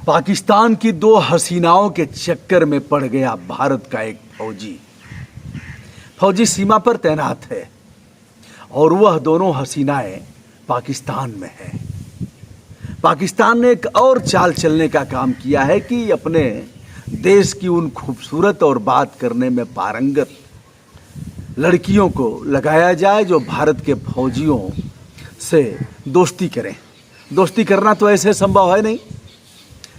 पाकिस्तान की दो हसीनाओं के चक्कर में पड़ गया भारत का एक फौजी सीमा पर तैनात है और वह दोनों हसीनाएं पाकिस्तान में हैं। पाकिस्तान ने एक और चाल चलने का काम किया है कि अपने देश की उन खूबसूरत और बात करने में पारंगत लड़कियों को लगाया जाए जो भारत के फौजियों से दोस्ती करें। दोस्ती करना तो ऐसे संभव है नहीं,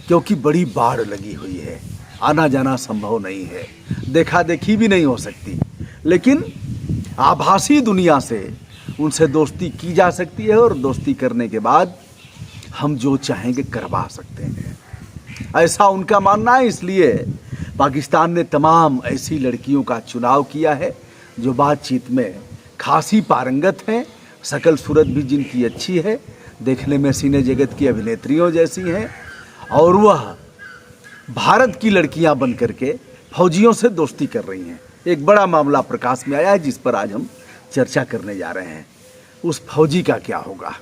क्योंकि बड़ी बाढ़ लगी हुई है, आना जाना संभव नहीं है, देखा देखी भी नहीं हो सकती। लेकिन आभासी दुनिया से उनसे दोस्ती की जा सकती है और दोस्ती करने के बाद हम जो चाहेंगे करवा सकते हैं, ऐसा उनका मानना है। इसलिए पाकिस्तान ने तमाम ऐसी लड़कियों का चुनाव किया है जो बातचीत में खासी पारंगत हैं, शकल सूरत भी जिनकी अच्छी है, देखने में सिने जगत की अभिनेत्रियों जैसी हैं, और वह भारत की लड़कियां बन करके फौजियों से दोस्ती कर रही हैं। एक बड़ा मामला प्रकाश में आया है जिस पर आज हम चर्चा करने जा रहे हैं। उस फौजी का क्या होगा?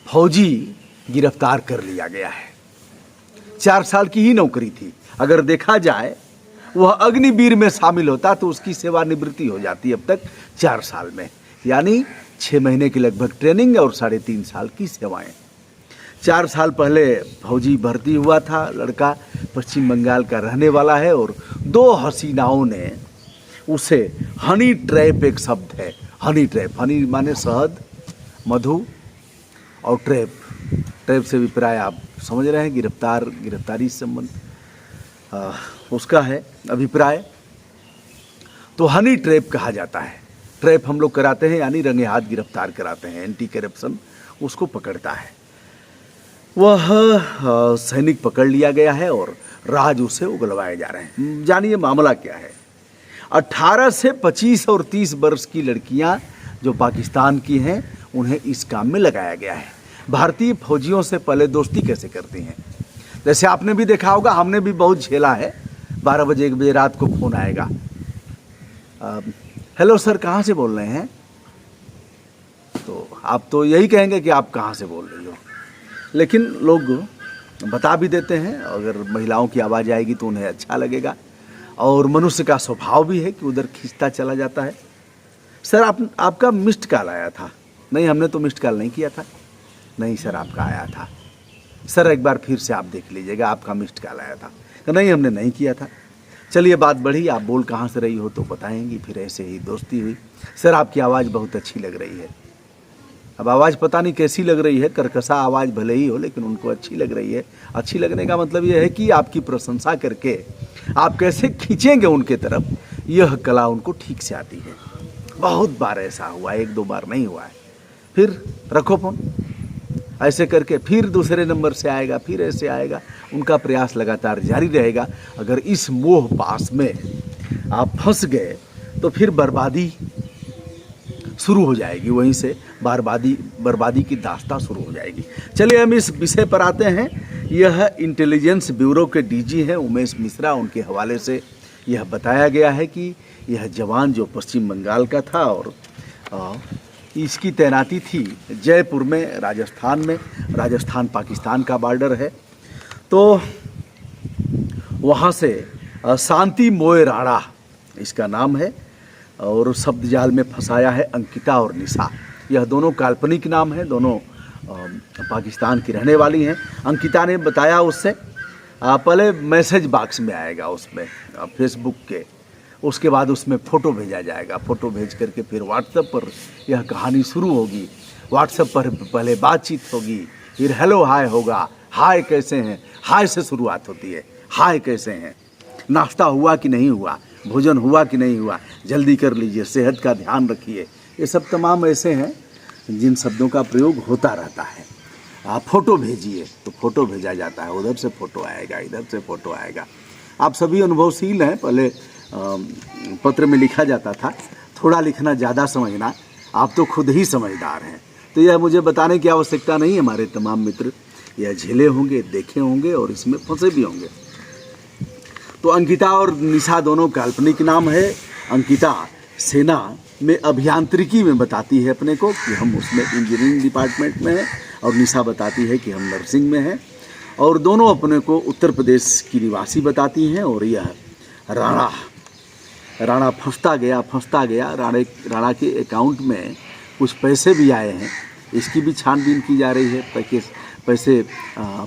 फौजी गिरफ्तार कर लिया गया है। 4 साल की ही नौकरी थी। अगर देखा जाए वह अग्निवीर में शामिल होता तो उसकी सेवानिवृत्ति हो जाती अब तक 4 साल में, यानी 6 महीने की लगभग ट्रेनिंग और 3.5 साल की सेवाएं। 4 साल पहले फौजी भर्ती हुआ था। लड़का पश्चिम बंगाल का रहने वाला है और 2 हसीनाओं ने उसे हनी ट्रैप, एक शब्द है हनी ट्रैप, हनी माने शहद, मधु, और ट्रैप से विप्राय आप समझ रहे हैं, गिरफ्तारी से संबंध उसका है अभिप्राय। तो हनी ट्रैप कहा जाता है। ट्रैप हम लोग कराते हैं, यानी रंगे हाथ गिरफ्तार कराते हैं। एंटी करप्शन उसको पकड़ता है। वह सैनिक पकड़ लिया गया है और राज उसे उगलवाए जा रहे हैं। जानिए मामला क्या है। 18 से 25 और 30 वर्ष की लड़कियां जो पाकिस्तान की हैं उन्हें इस काम में लगाया गया है। भारतीय फौजियों से पहले दोस्ती कैसे करती हैं? जैसे आपने भी देखा होगा, हमने भी बहुत झेला है। 12 बजे 1 बजे रात को फोन आएगा, हेलो सर कहाँ से बोल रहे हैं? तो आप तो यही कहेंगे कि आप कहाँ से बोल रही हो, लेकिन लोग बता भी देते हैं। अगर महिलाओं की आवाज़ आएगी तो उन्हें अच्छा लगेगा, और मनुष्य का स्वभाव भी है कि उधर खींचता चला जाता है। सर आपका मिस्ड कॉल आया था। नहीं, हमने तो मिस्ड कॉल नहीं किया था। नहीं सर, आपका आया था। सर एक बार फिर से आप देख लीजिएगा, आपका मिस्ड कॉल आया था। नहीं, हमने नहीं किया था। चलिए बात बढ़ी, आप बोल कहाँ से रही हो तो बताएंगी। फिर ऐसे ही दोस्ती हुई। सर आपकी आवाज़ बहुत अच्छी लग रही है। अब आवाज़ पता नहीं कैसी लग रही है, कर्कशा आवाज़ भले ही हो, लेकिन उनको अच्छी लग रही है। अच्छी लगने का मतलब यह है कि आपकी प्रशंसा करके आप कैसे खींचेंगे उनके तरफ, यह कला उनको ठीक से आती है। बहुत बार ऐसा हुआ, 1-2 बार नहीं हुआ है। फिर रखो फोन, ऐसे करके फिर दूसरे नंबर से आएगा, फिर ऐसे आएगा। उनका प्रयास लगातार जारी रहेगा। अगर इस मोह पास में आप फंस गए तो फिर बर्बादी शुरू हो जाएगी। वहीं से बर्बादी की दास्तां शुरू हो जाएगी। चलिए हम इस विषय पर आते हैं। यह इंटेलिजेंस ब्यूरो के डीजी हैं उमेश मिश्रा। उनके हवाले से यह बताया गया है कि यह जवान जो पश्चिम बंगाल का था और इसकी तैनाती थी जयपुर में, राजस्थान में। राजस्थान पाकिस्तान का बॉर्डर है। तो वहाँ से शांति मोए राणा इसका नाम है, और शब्द जाल में फंसाया है अंकिता और निशा। यह दोनों काल्पनिक नाम हैं, दोनों पाकिस्तान की रहने वाली हैं। अंकिता ने बताया उससे पहले मैसेज बॉक्स में आएगा उसमें फेसबुक के, उसके बाद उसमें फ़ोटो भेजा जाएगा। फ़ोटो भेज करके फिर व्हाट्सएप पर यह कहानी शुरू होगी। व्हाट्सएप पर पहले बातचीत होगी, फिर हेलो हाय होगा। हाय कैसे हैं, हाय से शुरुआत होती है। हाय कैसे हैं, नाश्ता हुआ कि नहीं हुआ, भोजन हुआ कि नहीं हुआ, जल्दी कर लीजिए, सेहत का ध्यान रखिए। ये सब तमाम ऐसे हैं जिन शब्दों का प्रयोग होता रहता है। आप फ़ोटो भेजिए तो फ़ोटो भेजा जाता है, उधर से फ़ोटो आएगा, इधर से फ़ोटो आएगा। आप सभी अनुभवशील हैं। पहले पत्र में लिखा जाता था, थोड़ा लिखना ज़्यादा समझना। आप तो खुद ही समझदार हैं, तो यह मुझे बताने की आवश्यकता नहीं। हमारे तमाम मित्र यह झेले होंगे, देखे होंगे और इसमें फंसे भी होंगे। तो अंकिता और निशा दोनों काल्पनिक नाम है। अंकिता सेना में अभियांत्रिकी में बताती है अपने को कि हम उसमें इंजीनियरिंग डिपार्टमेंट में हैं, और निशा बताती है कि हम नर्सिंग में हैं। और दोनों अपने को उत्तर प्रदेश की निवासी बताती हैं। और यह राणा फंसता गया। राणा के अकाउंट में कुछ पैसे भी आए हैं, इसकी भी छानबीन की जा रही है। पैसे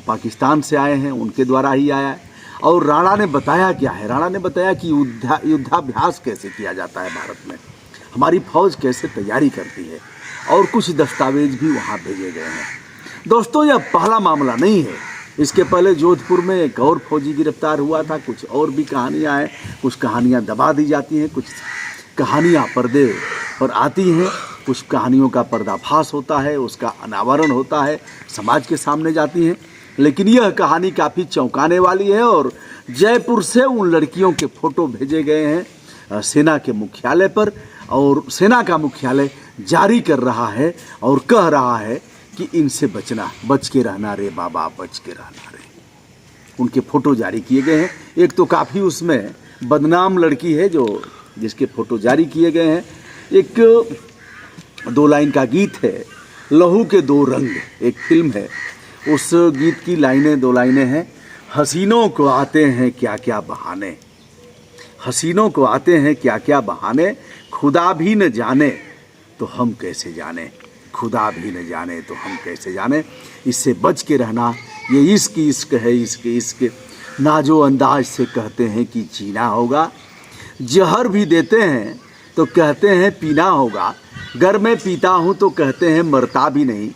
पाकिस्तान से आए हैं, उनके द्वारा ही आया है। और राणा ने बताया क्या है? राणा ने बताया कि युद्धाभ्यास कैसे किया जाता है भारत में, हमारी फौज कैसे तैयारी करती है, और कुछ दस्तावेज भी वहाँ भेजे गए हैं। दोस्तों, यह पहला मामला नहीं है। इसके पहले जोधपुर में एक और फौजी गिरफ्तार हुआ था। कुछ और भी कहानियाँ हैं, कुछ कहानियाँ दबा दी जाती हैं, कुछ कहानियाँ पर्दे पर आती हैं, कुछ कहानियों का पर्दाफाश होता है, उसका अनावरण होता है, समाज के सामने जाती हैं। लेकिन यह कहानी काफ़ी चौंकाने वाली है। और जयपुर से उन लड़कियों के फोटो भेजे गए हैं सेना के मुख्यालय पर, और सेना का मुख्यालय जारी कर रहा है और कह रहा है कि इनसे बच के रहना रे बाबा, बच के रहना रे। उनके फोटो जारी किए गए हैं। एक तो काफ़ी उसमें बदनाम लड़की है जिसके फोटो जारी किए गए हैं। एक 2 लाइन का गीत है, लहू के 2 रंग, एक फिल्म है, उस गीत की 2 लाइनें हैं। हसीनों को आते हैं क्या क्या बहाने, हसीनों को आते हैं क्या क्या बहाने, खुदा भी न जाने तो हम कैसे जाने, खुदा भी न जाने तो हम कैसे जाने। इससे बच के रहना, ये इश्क है, इश्क नाजो अंदाज से कहते हैं कि जीना होगा। जहर भी देते हैं तो कहते हैं पीना होगा। घर में पीता हूँ तो कहते हैं मरता भी नहीं,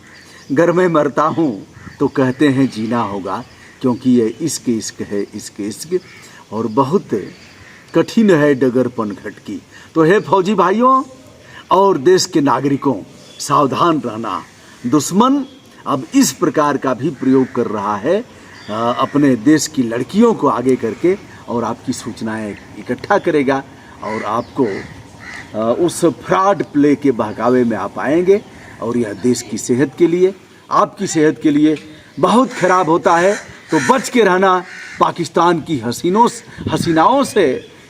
घर में मरता हूँ तो कहते हैं जीना होगा। क्योंकि ये इश्क है, इश्क और बहुत कठिन है डगर पनघट की। तो हे फौजी भाइयों और देश के नागरिकों, सावधान रहना। दुश्मन अब इस प्रकार का भी प्रयोग कर रहा है अपने देश की लड़कियों को आगे करके, और आपकी सूचनाएं इकट्ठा करेगा और आपको उस फ्रॉड प्ले के बहकावे में आप आएंगे। और यह देश की सेहत के लिए, आपकी सेहत के लिए बहुत खराब होता है। तो बच के रहना। पाकिस्तान की हसीनाओं से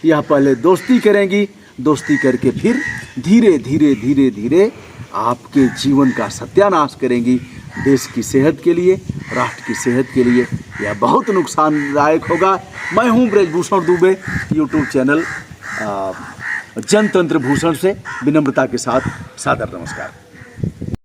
यह पहले दोस्ती करेंगी, दोस्ती करके फिर धीरे धीरे आपके जीवन का सत्यानाश करेंगी। देश की सेहत के लिए, राष्ट्र की सेहत के लिए यह बहुत नुकसानदायक होगा। मैं हूं ब्रजभूषण दुबे, यूट्यूब चैनल जनतंत्र भूषण से विनम्रता के साथ सादर नमस्कार।